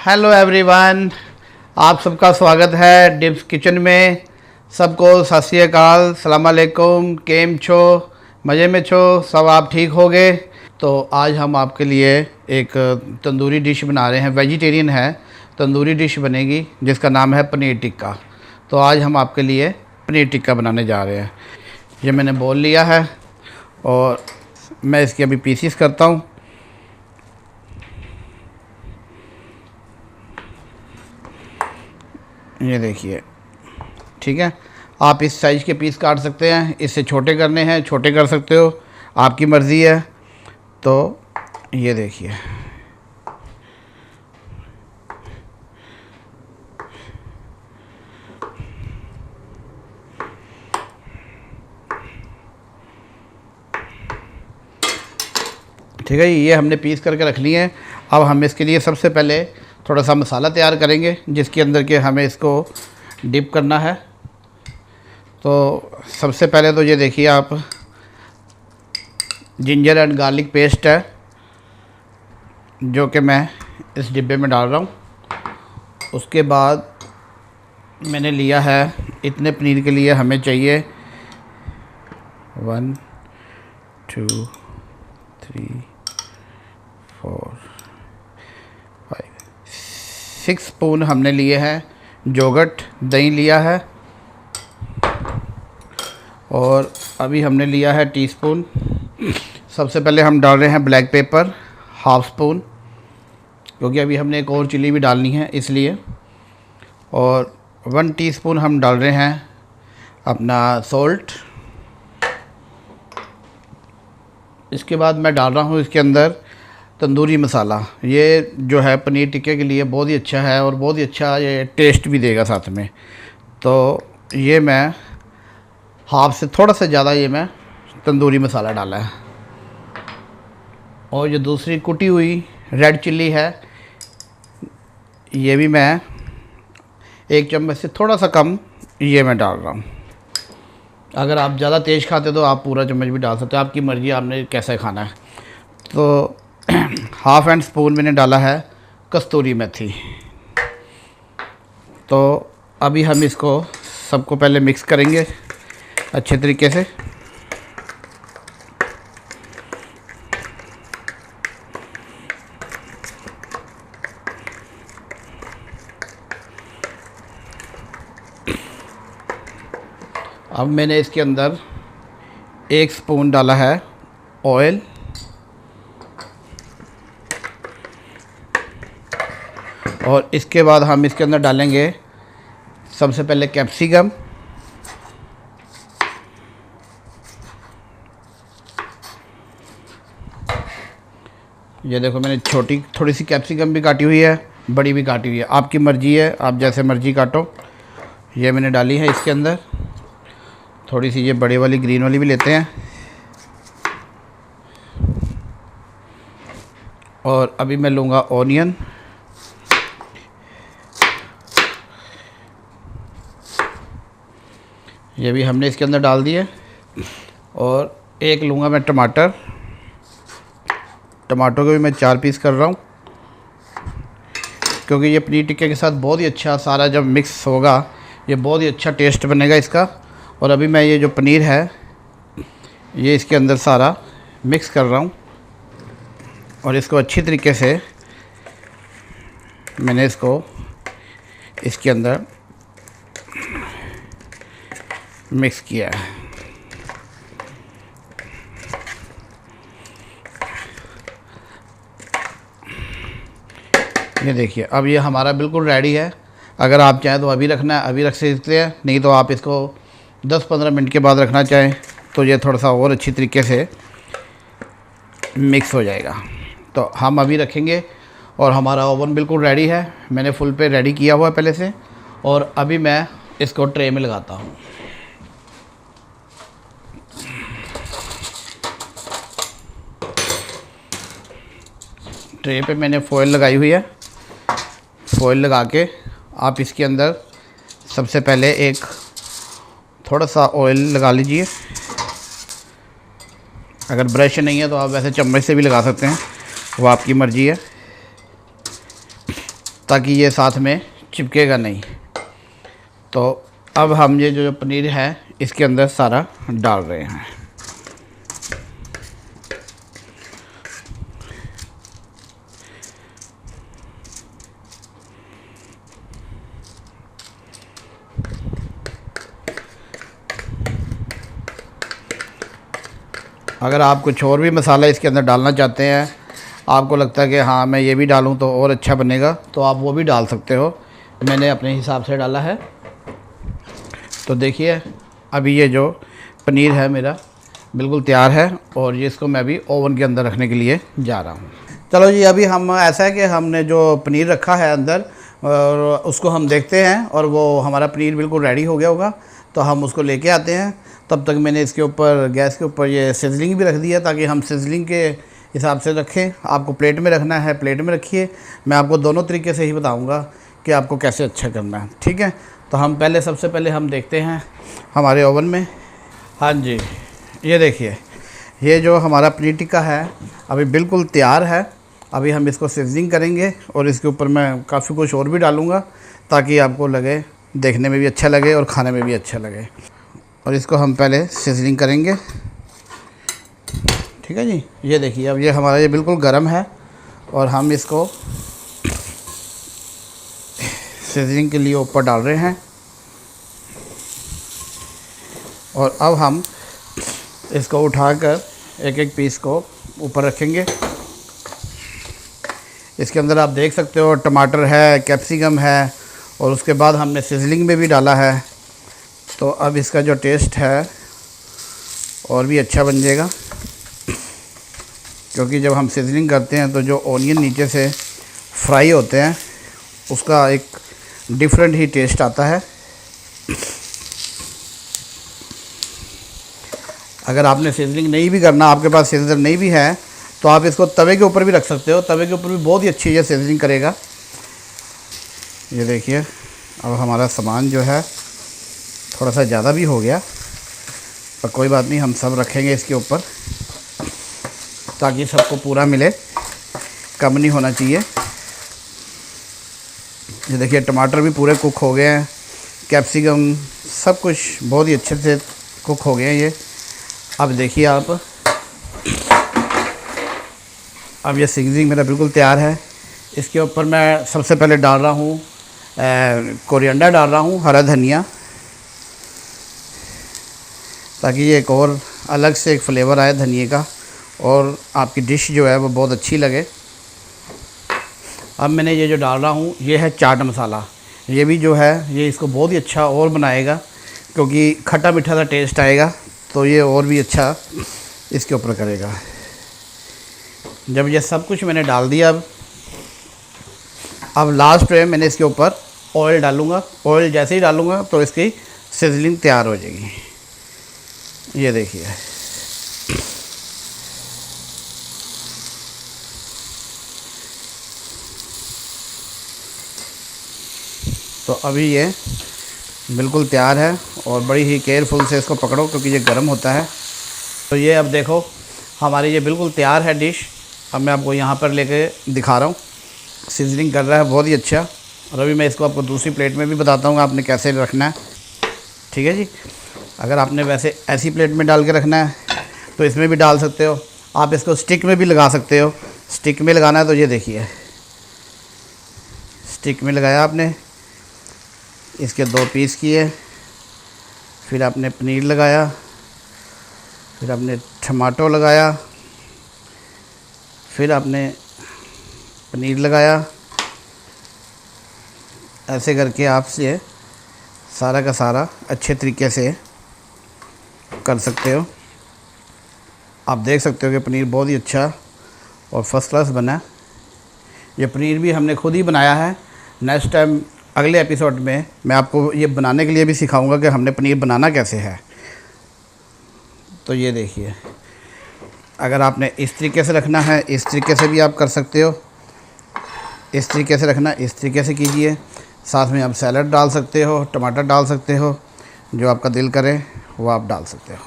Hello everyone, आप सबका स्वागत है डिप्स किचन में। सबको सत श्री अकाल, सलाम अलैकुम, केम छो, मज़े में छो, सब आप ठीक हो गए। तो आज हम आपके लिए एक तंदूरी डिश बना रहे हैं, वेजिटेरियन है, तंदूरी डिश बनेगी जिसका नाम है पनीर टिक्का। तो आज हम आपके लिए पनीर टिक्का बनाने जा रहे हैं। ये मैंने बोल लिया है और मैं इसके अभी पीसीस करता हूँ। ये देखिए, ठीक है। आप इस साइज़ के पीस काट सकते हैं, इससे छोटे करने हैं छोटे कर सकते हो, आपकी मर्ज़ी है। तो ये देखिए, ठीक है। ये हमने पीस करके रख लिए हैं। अब हम इसके लिए सबसे पहले थोड़ा सा मसाला तैयार करेंगे जिसके अंदर के हमें इसको डिप करना है। तो सबसे पहले तो ये देखिए, आप जिंजर एंड गार्लिक पेस्ट है जो कि मैं इस डिब्बे में डाल रहा हूँ। उसके बाद मैंने लिया है, इतने पनीर के लिए हमें चाहिए 1 2 3 4 5 6 स्पून हमने लिए हैं योगर्ट, दही लिया है। और अभी हमने लिया है टीस्पून। सबसे पहले हम डाल रहे हैं ब्लैक पेपर हाफ स्पून, क्योंकि अभी हमने एक और चिली भी डालनी है इसलिए। और 1 टीस्पून हम डाल रहे हैं अपना सॉल्ट। इसके बाद मैं डाल रहा हूँ इसके अंदर तंदूरी मसाला। ये जो है पनीर टिक्के के लिए बहुत ही अच्छा है और बहुत ही अच्छा ये टेस्ट भी देगा साथ में। तो ये मैं हाफ से थोड़ा सा ज़्यादा ये मैं तंदूरी मसाला डाला है। और ये दूसरी कुटी हुई रेड चिल्ली है, ये भी मैं 1 चम्मच से थोड़ा सा कम ये मैं डाल रहा हूँ। अगर आप ज़्यादा तेज़ खाते तो आप पूरा चम्मच भी डाल सकते हो, आपकी मर्ज़ी, आपने कैसे खाना है। तो हाफ एंड स्पून मैंने डाला है कस्तूरी मेथी। तो अभी हम इसको सबको पहले मिक्स करेंगे अच्छे तरीके से। अब मैंने इसके अंदर 1 स्पून डाला है ऑयल। और इसके बाद हम इसके अंदर डालेंगे सबसे पहले कैप्सिकम। ये देखो, मैंने छोटी थोड़ी सी कैप्सिकम भी काटी हुई है, बड़ी भी काटी हुई है, आपकी मर्ज़ी है, आप जैसे मर्ज़ी काटो। ये मैंने डाली है इसके अंदर। थोड़ी सी ये बड़ी वाली ग्रीन वाली भी लेते हैं। और अभी मैं लूँगा ऑनियन। ये भी हमने इसके अंदर डाल दिए। और एक लूँगा मैं टमाटर। टमाटो के भी मैं 4 पीस कर रहा हूँ, क्योंकि ये पनीर टिक्के के साथ बहुत ही अच्छा सारा जब मिक्स होगा, ये बहुत ही अच्छा टेस्ट बनेगा इसका। और अभी मैं ये जो पनीर है ये इसके अंदर सारा मिक्स कर रहा हूँ। और इसको अच्छी तरीके से मैंने इसको इसके अंदर मिक्स किया है। ये देखिए, अब ये हमारा बिल्कुल रेडी है। अगर आप चाहें तो अभी रखना है, अभी रख सकते हैं, नहीं तो आप इसको 10-15 मिनट के बाद रखना चाहें तो ये थोड़ा सा और अच्छी तरीके से मिक्स हो जाएगा। तो हम अभी रखेंगे। और हमारा ओवन बिल्कुल रेडी है, मैंने फुल पे रेडी किया हुआ है पहले से। और अभी मैं इसको ट्रे में लगाता हूँ। ट्रे पे मैंने फ़ॉइल लगाई हुई है। फ़ॉइल लगा के आप इसके अंदर सबसे पहले एक थोड़ा सा ऑयल लगा लीजिए। अगर ब्रश नहीं है तो आप वैसे चम्मच से भी लगा सकते हैं, वो आपकी मर्ज़ी है। ताकि ये साथ में चिपकेगा नहीं। तो अब हम ये जो पनीर है इसके अंदर सारा डाल रहे हैं। अगर आप कुछ और भी मसाला इसके अंदर डालना चाहते हैं, आपको लगता है कि हाँ मैं ये भी डालूँ तो और अच्छा बनेगा, तो आप वो भी डाल सकते हो। मैंने अपने हिसाब से डाला है। तो देखिए अभी ये जो पनीर है मेरा बिल्कुल तैयार है और ये इसको मैं अभी ओवन के अंदर रखने के लिए जा रहा हूँ। चलो जी, अभी हम ऐसा है कि हमने जो पनीर रखा है अंदर और उसको हम देखते हैं, और वो हमारा पनीर बिल्कुल रेडी हो गया होगा तो हम उसको लेके आते हैं। तब तक मैंने इसके ऊपर गैस के ऊपर ये सिजलिंग भी रख दिया, ताकि हम सिजलिंग के हिसाब से रखें। आपको प्लेट में रखना है, प्लेट में रखिए। मैं आपको दोनों तरीके से ही बताऊंगा कि आपको कैसे अच्छा करना है, ठीक है। तो हम पहले सबसे पहले हम देखते हैं हमारे ओवन में। हाँ जी, ये देखिए ये जो हमारा पनीर टिक्का है अभी बिल्कुल तैयार है। अभी हम इसको सिजलिंग करेंगे और इसके ऊपर मैं काफ़ी कुछ और भी डालूँगा, ताकि आपको लगे, देखने में भी अच्छा लगे और खाने में भी अच्छा लगे। और इसको हम पहले सिजलिंग करेंगे, ठीक है जी। ये देखिए अब ये हमारा ये बिल्कुल गर्म है और हम इसको सिजलिंग के लिए ऊपर डाल रहे हैं। और अब हम इसको उठाकर एक एक पीस को ऊपर रखेंगे। इसके अंदर आप देख सकते हो टमाटर है, कैप्सिकम है, और उसके बाद हमने सिजलिंग में भी डाला है। तो अब इसका जो टेस्ट है और भी अच्छा बन जाएगा, क्योंकि जब हम सिजलिंग करते हैं तो जो ऑनियन नीचे से फ्राई होते हैं उसका एक डिफरेंट ही टेस्ट आता है। अगर आपने सिजलिंग नहीं भी करना, आपके पास सिजलर नहीं भी है, तो आप इसको तवे के ऊपर भी रख सकते हो। तवे के ऊपर भी बहुत ही अच्छी ये सिजलिंग करेगा। ये देखिए अब हमारा सामान जो है थोड़ा सा ज़्यादा भी हो गया, पर कोई बात नहीं, हम सब रखेंगे इसके ऊपर ताकि सबको पूरा मिले, कम नहीं होना चाहिए। ये देखिए टमाटर भी पूरे कुक हो गए हैं, कैप्सिकम सब कुछ बहुत ही अच्छे से कुक हो गए हैं ये। अब देखिए आप, अब ये सिजलिंग मेरा बिल्कुल तैयार है। इसके ऊपर मैं सबसे पहले डाल रहा हूँ कोरिएंडर डाल रहा हूँ, हरा धनिया, ताकि ये एक और अलग से एक फ्लेवर आए धनिए का और आपकी डिश जो है वो बहुत अच्छी लगे। अब मैंने ये जो डाल रहा हूँ ये है चाट मसाला। ये भी जो है ये इसको बहुत ही अच्छा और बनाएगा, क्योंकि खट्टा मीठा सा टेस्ट आएगा, तो ये और भी अच्छा इसके ऊपर करेगा। जब ये सब कुछ मैंने डाल दिया, अब लास्ट में मैंने इसके ऊपर ऑयल डालूँगा। ऑयल जैसे ही डालूँगा तो इसकी सिजलिंग तैयार हो जाएगी। ये देखिए तो अभी ये बिल्कुल तैयार है, और बड़ी ही केयरफुल से इसको पकड़ो क्योंकि ये गर्म होता है। तो ये अब देखो हमारी ये बिल्कुल तैयार है डिश। अब मैं आपको यहाँ पर लेके दिखा रहा हूँ, सिजलिंग कर रहा है बहुत ही अच्छा। और अभी मैं इसको आपको दूसरी प्लेट में भी बताता हूँ आपने कैसे रखना है, ठीक है जी। अगर आपने वैसे ऐसी प्लेट में डाल के रखना है तो इसमें भी डाल सकते हो। आप इसको स्टिक में भी लगा सकते हो। स्टिक में लगाना है तो ये देखिए स्टिक में लगाया आपने, इसके 2 पीस किए, फिर आपने पनीर लगाया, फिर आपने टमाटो लगाया, फिर आपने पनीर लगाया। ऐसे करके आप ये सारा का सारा अच्छे तरीके से कर सकते हो। आप देख सकते हो कि पनीर बहुत ही अच्छा और फर्स्ट क्लास बना। ये पनीर भी हमने खुद ही बनाया है। नेक्स्ट टाइम अगले एपिसोड में मैं आपको ये बनाने के लिए भी सिखाऊंगा कि हमने पनीर बनाना कैसे है। तो ये देखिए, अगर आपने इस तरीके से रखना है इस तरीके से भी आप कर सकते हो। इस तरीके से रखना, इस तरीके से कीजिए। साथ में आप सैलड डाल सकते हो, टमाटर डाल सकते हो, जो आपका दिल करे वो आप डाल सकते हो।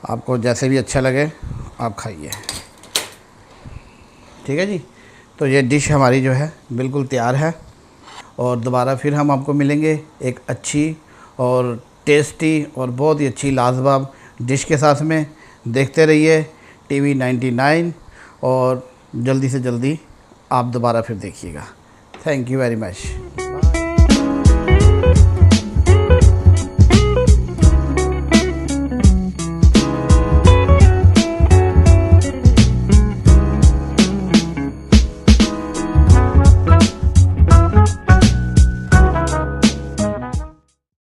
आपको जैसे भी अच्छा लगे आप खाइए। ठीक है जी, तो ये डिश हमारी जो है बिल्कुल तैयार है और दोबारा फिर हम आपको मिलेंगे एक अच्छी और टेस्टी और बहुत ही अच्छी लाजवाब डिश के साथ में। देखते रहिए टीवी 99 और जल्दी से जल्दी आप दोबारा फिर देखिएगा। Thank you very much.